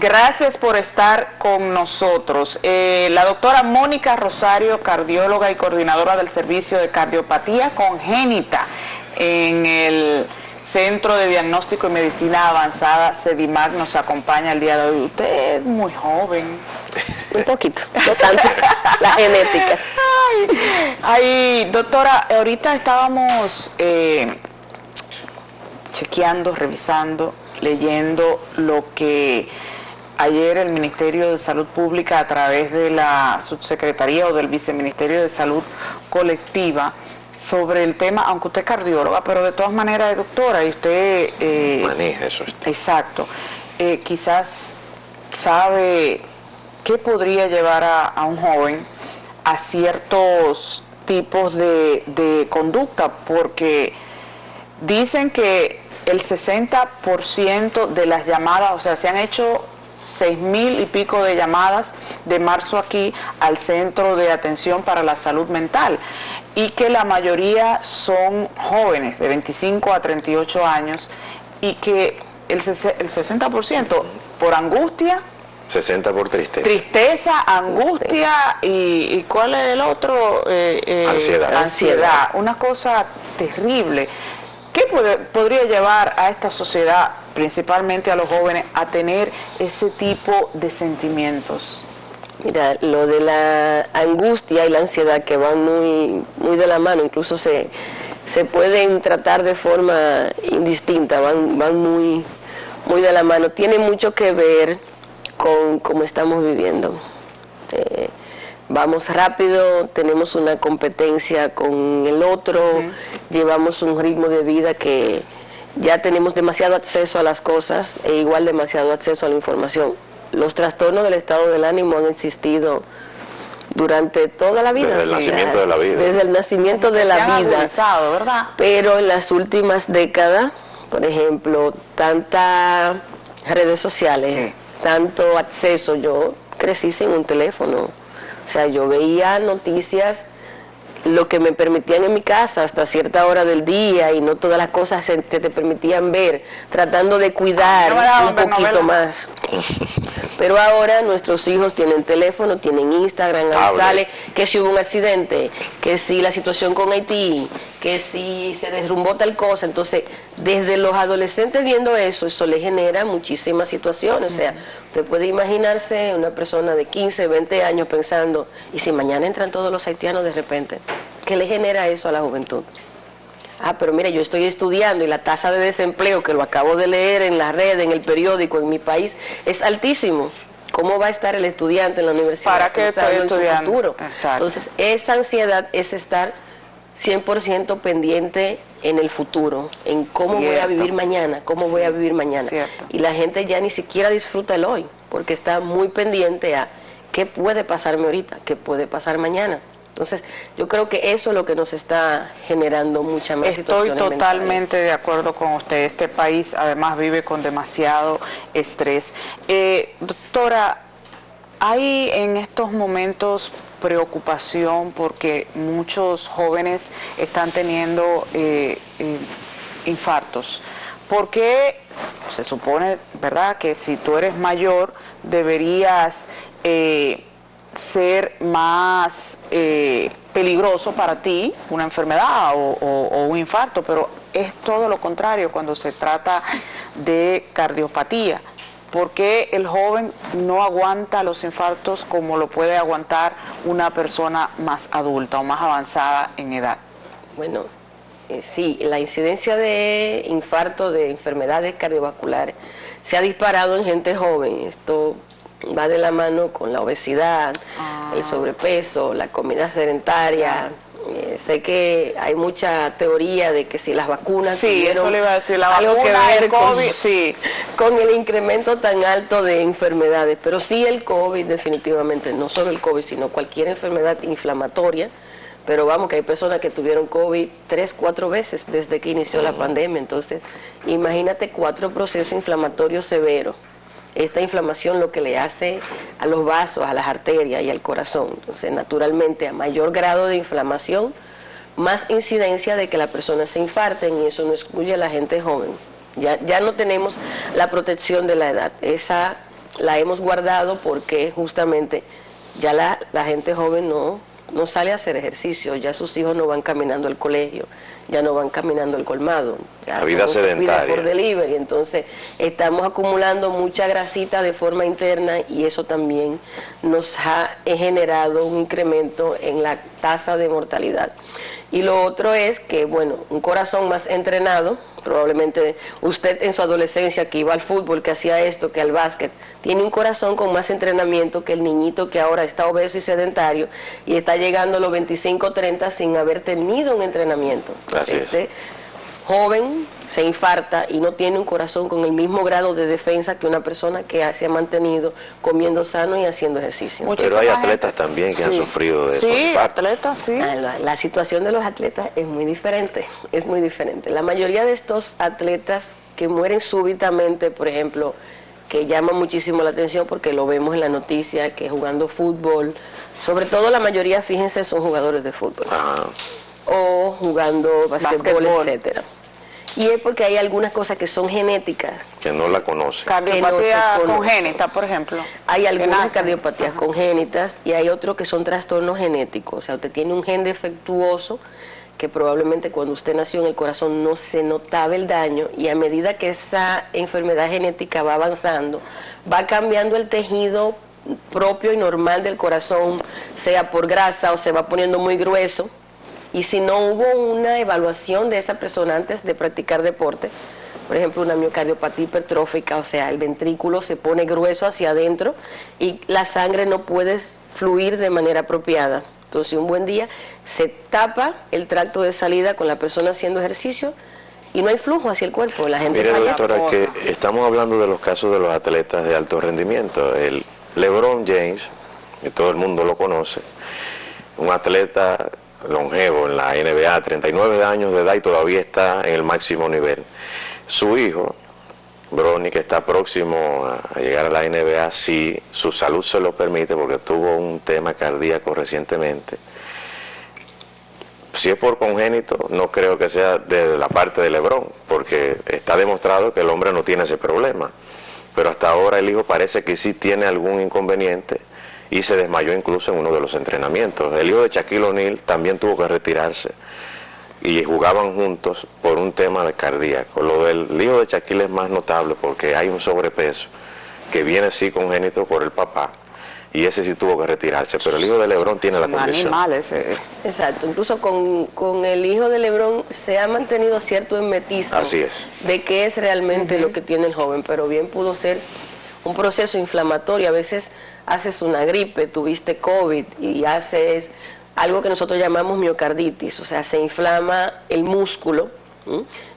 Gracias por estar con nosotros. La doctora Mónica Rosario, cardióloga y coordinadora del Servicio de Cardiopatía Congénita en el Centro de Diagnóstico y Medicina Avanzada, CEDIMAC, nos acompaña el día de hoy. Usted es muy joven. Un poquito, no tanto, la genética. Ay, doctora, ahorita estábamos chequeando, revisando, leyendo lo que ayer el Ministerio de Salud Pública, a través de la Subsecretaría o del Viceministerio de Salud Colectiva, sobre el tema, aunque usted es cardióloga, pero de todas maneras es doctora y usted... maneja eso. Exacto. Quizás sabe qué podría llevar a un joven a ciertos tipos de conducta, porque dicen que el 60% de las llamadas, o sea, se han hecho 6,000 y pico de llamadas de marzo aquí al Centro de Atención para la Salud Mental, y que la mayoría son jóvenes de 25 a 38 años, y que el 60% por angustia, 60 por tristeza. Tristeza, angustia y ¿cuál es el otro? Ansiedad. Una cosa terrible. ¿Qué podría llevar a esta sociedad, principalmente a los jóvenes, a tener ese tipo de sentimientos? Mira, lo de la angustia y la ansiedad, que van muy de la mano, incluso se pueden tratar de forma indistinta, van muy de la mano. Tiene mucho que ver con cómo estamos viviendo. Vamos rápido, tenemos una competencia con el otro, llevamos un ritmo de vida que ya tenemos demasiado acceso a las cosas e igual demasiado acceso a la información. Los trastornos del estado del ánimo han existido durante toda la vida. Desde el nacimiento de la vida. Desde el nacimiento de la vida. ¿Verdad? Pero en las últimas décadas, por ejemplo, tantas redes sociales, tanto acceso, yo crecí sin un teléfono. O sea, yo veía noticias, lo que me permitían en mi casa hasta cierta hora del día, y no todas las cosas que te permitían ver, tratando de cuidar un poquito más. Pero ahora nuestros hijos tienen teléfono, tienen Instagram, ahí sale que si hubo un accidente, que si la situación con Haití, que si se derrumbó tal cosa. Entonces, desde los adolescentes viendo eso les genera muchísimas situaciones. O sea, usted puede imaginarse una persona de 15, 20 años pensando, ¿y si mañana entran todos los haitianos de repente? ¿Qué le genera eso a la juventud? Pero mira, yo estoy estudiando y la tasa de desempleo, que lo acabo de leer en la red, en el periódico, en mi país, es altísimo. ¿Cómo va a estar el estudiante en la universidad? ¿Para qué estoy estudiando? Futuro? Entonces, esa ansiedad es estar 100% pendiente en el futuro, en cómo voy a vivir mañana, cómo voy a vivir mañana. Y la gente ya ni siquiera disfruta el hoy, porque está muy pendiente a qué puede pasarme ahorita, qué puede pasar mañana. Entonces, yo creo que eso es lo que nos está generando mucha más situaciones. Estoy totalmente de acuerdo con usted. Este país además vive con demasiado estrés. Doctora, ¿hay en estos momentos preocupación porque muchos jóvenes están teniendo infartos? Porque se supone, ¿verdad?, que si tú eres mayor deberías ser más peligroso para ti una enfermedad o un infarto, pero es todo lo contrario cuando se trata de cardiopatía. ¿Por qué el joven no aguanta los infartos como lo puede aguantar una persona más adulta o más avanzada en edad? Bueno, sí, la incidencia de infarto, de enfermedades cardiovasculares, se ha disparado en gente joven. Esto va de la mano con la obesidad, el sobrepeso, la comida sedentaria. Sé que hay mucha teoría de que si las vacunas eso le iba a decir, la algo vacuna, que ver el COVID, con el incremento tan alto de enfermedades, pero sí el COVID definitivamente, no solo el COVID, sino cualquier enfermedad inflamatoria. Pero vamos, que hay personas que tuvieron COVID 3, 4 veces desde que inició la pandemia. Entonces, imagínate 4 procesos inflamatorios severos. Esta inflamación lo que le hace a los vasos, a las arterias y al corazón. Entonces, naturalmente, a mayor grado de inflamación, más incidencia de que la persona se infarte, y eso no excluye a la gente joven. Ya no tenemos la protección de la edad. Esa la hemos guardado porque justamente ya la gente joven no sale a hacer ejercicio, ya sus hijos no van caminando al colegio, ya no van caminando al colmado, ya la vida sedentaria por delivery, entonces estamos acumulando mucha grasita de forma interna y eso también nos ha generado un incremento en la tasa de mortalidad. Y lo otro es que, bueno, un corazón más entrenado, probablemente usted en su adolescencia que iba al fútbol, que hacía esto, que al básquet, tiene un corazón con más entrenamiento que el niñito que ahora está obeso y sedentario y está llegando a los 25 o 30 sin haber tenido un entrenamiento. Así es. Este joven se infarta y no tiene un corazón con el mismo grado de defensa que una persona que se ha mantenido comiendo sano y haciendo ejercicio. Pero hay atletas también que han sufrido de eso. Sí, atletas, sí. La situación de los atletas es muy diferente, es muy diferente. La mayoría de estos atletas que mueren súbitamente, por ejemplo, que llaman muchísimo la atención porque lo vemos en la noticia, que jugando fútbol, sobre todo la mayoría, fíjense, son jugadores de fútbol. Ajá. O jugando basquetbol, etcétera. Y es porque hay algunas cosas que son genéticas. Que no la conocen. Cardiopatía congénita, por ejemplo. Hay algunas cardiopatías congénitas y hay otros que son trastornos genéticos. O sea, usted tiene un gen defectuoso que probablemente cuando usted nació en el corazón no se notaba el daño y a medida que esa enfermedad genética va avanzando, va cambiando el tejido propio y normal del corazón, sea por grasa o se va poniendo muy grueso. Y si no hubo una evaluación de esa persona antes de practicar deporte, por ejemplo, una miocardiopatía hipertrófica, o sea, el ventrículo se pone grueso hacia adentro y la sangre no puede fluir de manera apropiada. Entonces, un buen día se tapa el tracto de salida con la persona haciendo ejercicio y no hay flujo hacia el cuerpo. La gente Mire, doctora, que estamos hablando de los casos de los atletas de alto rendimiento. El LeBron James, que todo el mundo lo conoce, un atleta longevo en la NBA, 39 años de edad y todavía está en el máximo nivel. Su hijo, Bronny, que está próximo a llegar a la NBA, si su salud se lo permite, porque tuvo un tema cardíaco recientemente. Si es por congénito, no creo que sea de la parte de LeBron, porque está demostrado que el hombre no tiene ese problema. Pero hasta ahora el hijo parece que sí tiene algún inconveniente y se desmayó incluso en uno de los entrenamientos. El hijo de Shaquille O'Neal también tuvo que retirarse y jugaban juntos por un tema de cardíaco. Lo del hijo de Shaquille es más notable porque hay un sobrepeso que viene sí congénito por el papá y ese sí tuvo que retirarse, pero el hijo de LeBron tiene la condición. Exacto, incluso con el hijo de LeBron se ha mantenido cierto hermetismo. Así es. De qué es realmente lo que tiene el joven, pero bien pudo ser un proceso inflamatorio. A veces haces una gripe, tuviste COVID y haces algo que nosotros llamamos miocarditis, o sea, se inflama el músculo,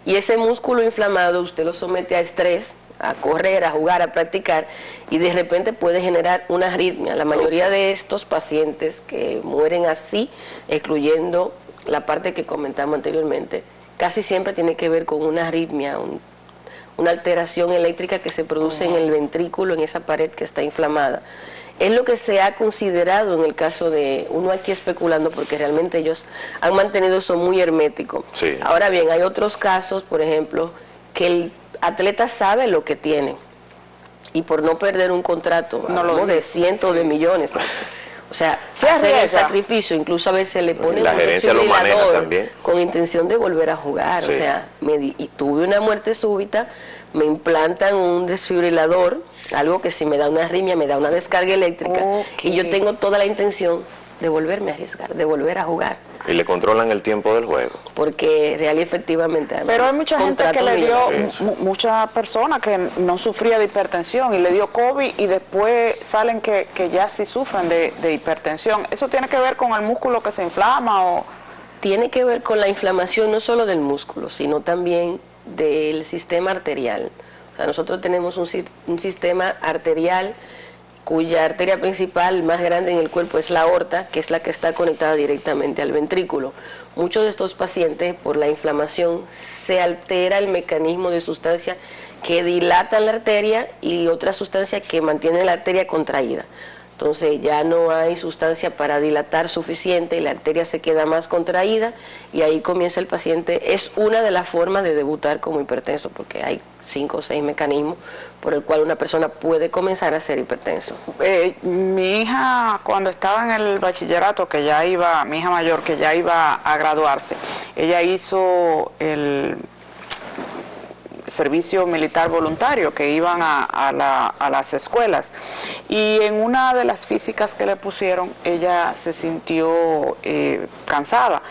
y ese músculo inflamado usted lo somete a estrés, a correr, a jugar, a practicar, y de repente puede generar una arritmia. La mayoría de estos pacientes que mueren así, excluyendo la parte que comentamos anteriormente, casi siempre tiene que ver con una arritmia, una alteración eléctrica que se produce en el ventrículo, en esa pared que está inflamada. Es lo que se ha considerado en el caso de, uno aquí especulando, porque realmente ellos han mantenido eso muy hermético. Sí. Ahora bien, hay otros casos, por ejemplo, que el atleta sabe lo que tiene y por no perder un contrato de cientos de millones, o sea, hacer el sacrificio, incluso a veces le ponen la gerencia lo maneja también con intención de volver a jugar. Sí. O sea, y tuve una muerte súbita, me implantan un desfibrilador, algo que si me da una arritmia, me da una descarga eléctrica, y yo tengo toda la intención de volverme a arriesgar, de volver a jugar. Y le controlan el tiempo del juego. Porque real y efectivamente... Pero hay mucha gente que le dio, muchas personas que no sufría de hipertensión y le dio COVID y después salen que ya sí sufren de hipertensión. ¿Eso tiene que ver con el músculo que se inflama o...? Tiene que ver con la inflamación no solo del músculo, sino también del sistema arterial. O sea, nosotros tenemos un sistema arterial cuya arteria principal más grande en el cuerpo es la aorta, que es la que está conectada directamente al ventrículo. Muchos de estos pacientes, por la inflamación, se altera el mecanismo de sustancia que dilatan la arteria y otra sustancia que mantiene la arteria contraída. Entonces ya no hay sustancia para dilatar suficiente y la arteria se queda más contraída y ahí comienza el paciente. Es una de las formas de debutar como hipertenso, porque hay 5 o 6 mecanismos por el cual una persona puede comenzar a ser hipertenso. Mi hija, cuando estaba en el bachillerato, mi hija mayor, que ya iba a graduarse, ella hizo el servicio militar voluntario, que iban a las escuelas, y en una de las físicas que le pusieron, ella se sintió cansada,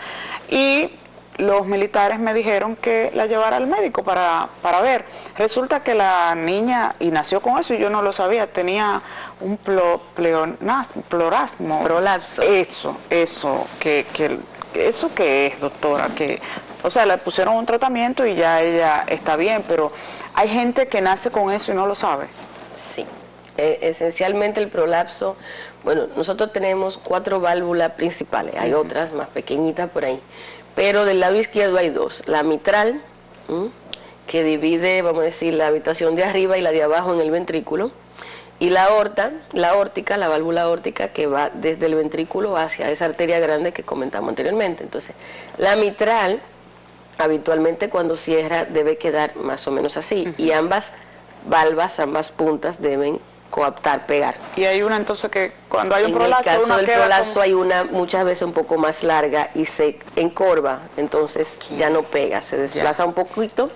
y los militares me dijeron que la llevara al médico para ver. Resulta que la niña, y nació con eso y yo no lo sabía, tenía un prolapso. ¿Eso qué es, doctora? O sea, le pusieron un tratamiento y ya ella está bien, pero hay gente que nace con eso y no lo sabe. Sí, esencialmente el prolapso, bueno, nosotros tenemos 4 válvulas principales, hay otras más pequeñitas por ahí, pero del lado izquierdo hay 2, la mitral, que divide, vamos a decir, la habitación de arriba y la de abajo en el ventrículo, y la aórtica, la válvula aórtica, que va desde el ventrículo hacia esa arteria grande que comentamos anteriormente. Entonces, la mitral, habitualmente cuando cierra, debe quedar más o menos así, y ambas valvas, ambas puntas deben coaptar, pegar. Y hay una entonces que cuando hay un prolapso, en el caso del prolapso hay una muchas veces un poco más larga y se encorva, entonces ya no pega, se desplaza un poquito,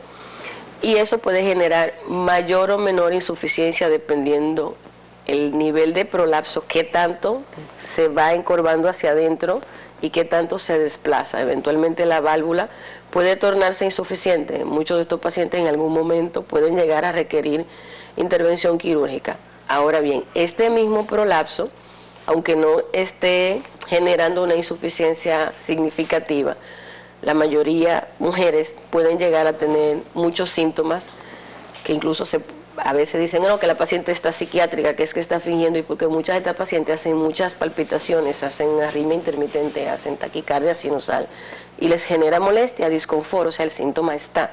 y eso puede generar mayor o menor insuficiencia dependiendo el nivel de prolapso, qué tanto se va encorvando hacia adentro y qué tanto se desplaza. Eventualmente la válvula puede tornarse insuficiente. Muchos de estos pacientes en algún momento pueden llegar a requerir intervención quirúrgica. Ahora bien, este mismo prolapso, aunque no esté generando una insuficiencia significativa, la mayoría mujeres pueden llegar a tener muchos síntomas que incluso a veces dicen no, que la paciente está psiquiátrica, que es que está fingiendo, y porque muchas de estas pacientes hacen muchas palpitaciones, hacen arritmia intermitente, hacen taquicardia sinusal y les genera molestia, disconfort, o sea, el síntoma está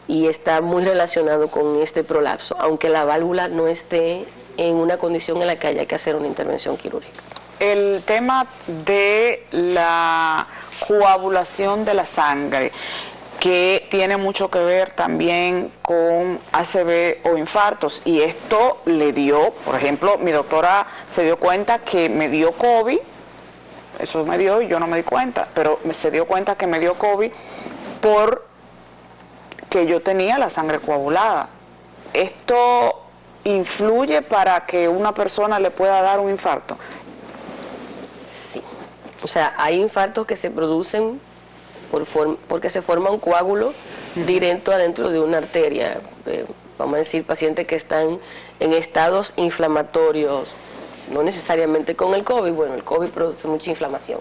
y está muy relacionado con este prolapso, aunque la válvula no esté en una condición en la que haya que hacer una intervención quirúrgica. El tema de la coagulación de la sangre, que tiene mucho que ver también con ACV o infartos, y esto le dio, por ejemplo, mi doctora se dio cuenta que me dio COVID, eso me dio y yo no me di cuenta, pero se dio cuenta que me dio COVID porque yo tenía la sangre coagulada. ¿Esto influye para que una persona le pueda dar un infarto? Sí, o sea, hay infartos que se producen porque se forma un coágulo directo adentro de una arteria. Vamos a decir, pacientes que están en estados inflamatorios, no necesariamente con el COVID. Bueno, el COVID produce mucha inflamación,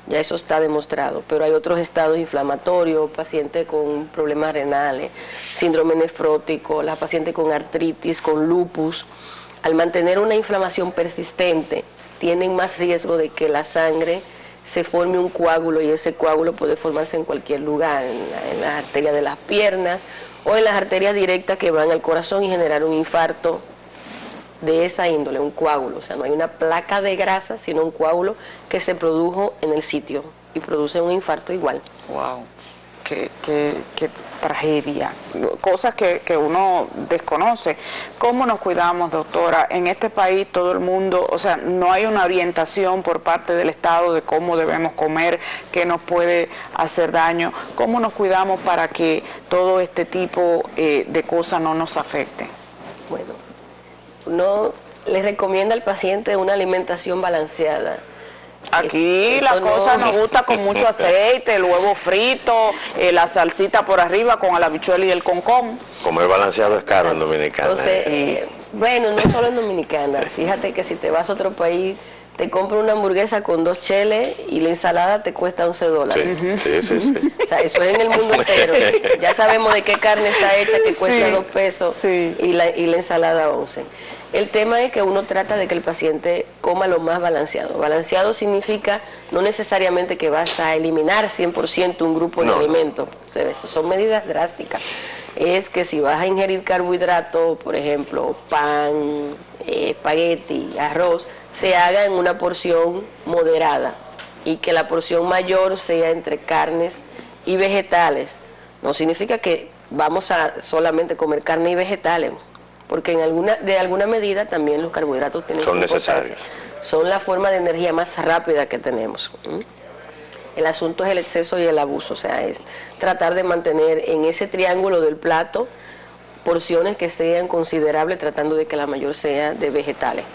ya eso está demostrado, pero hay otros estados inflamatorios, pacientes con problemas renales, síndrome nefrótico, la paciente con artritis, con lupus. Al mantener una inflamación persistente, tienen más riesgo de que la sangre se forme un coágulo, y ese coágulo puede formarse en cualquier lugar, en las arterias de las piernas o en las arterias directas que van al corazón y generar un infarto de esa índole, un coágulo. O sea, no hay una placa de grasa, sino un coágulo que se produjo en el sitio y produce un infarto igual. Wow, qué tragedia, cosas que uno desconoce. ¿Cómo nos cuidamos, doctora? En este país todo el mundo, o sea, no hay una orientación por parte del Estado de cómo debemos comer, qué nos puede hacer daño. ¿Cómo nos cuidamos para que todo este tipo de cosas no nos afecte? Bueno, uno le recomienda al paciente una alimentación balanceada. Aquí la cosa nos gusta con mucho aceite, el huevo frito, la salsita por arriba con el habichuela y el concón. Comer balanceado es caro en Dominicana. Entonces, bueno, no solo en Dominicana. Fíjate que si te vas a otro país, te compras una hamburguesa con 2 cheles y la ensalada te cuesta $11. Sí. O sea, eso es en el mundo entero. Ya sabemos de qué carne está hecha, que cuesta $2 y la ensalada 11. El tema es que uno trata de que el paciente coma lo más balanceado. Balanceado significa no necesariamente que vas a eliminar 100% un grupo de alimentos. O sea, esas son medidas drásticas. Es que si vas a ingerir carbohidratos, por ejemplo, pan, espagueti, arroz, se haga en una porción moderada y que la porción mayor sea entre carnes y vegetales. No significa que vamos a solamente comer carne y vegetales, porque de alguna medida también los carbohidratos tienen son importancia. necesarios. Son la forma de energía más rápida que tenemos. El asunto es el exceso y el abuso, o sea, es tratar de mantener en ese triángulo del plato porciones que sean considerables, tratando de que la mayor sea de vegetales.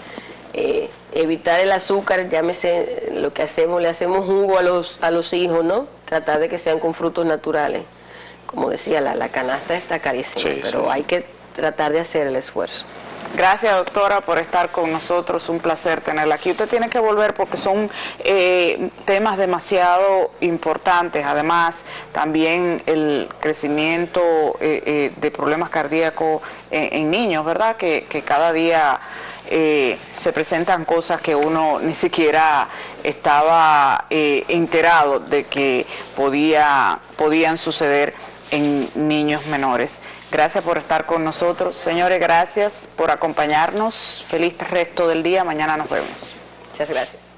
Evitar el azúcar, llámese lo que hacemos, le hacemos jugo a los hijos, ¿no? Tratar de que sean con frutos naturales. Como decía, la canasta está carísima, sí, pero sí. hay que tratar de hacer el esfuerzo. Gracias, doctora, por estar con nosotros. Un placer tenerla aquí. Usted tiene que volver porque son temas demasiado importantes. Además, también el crecimiento de problemas cardíacos en niños, ¿verdad? Que cada día se presentan cosas que uno ni siquiera estaba enterado de que podían suceder en niños menores. Gracias por estar con nosotros. Señores, gracias por acompañarnos. Feliz resto del día. Mañana nos vemos. Muchas gracias.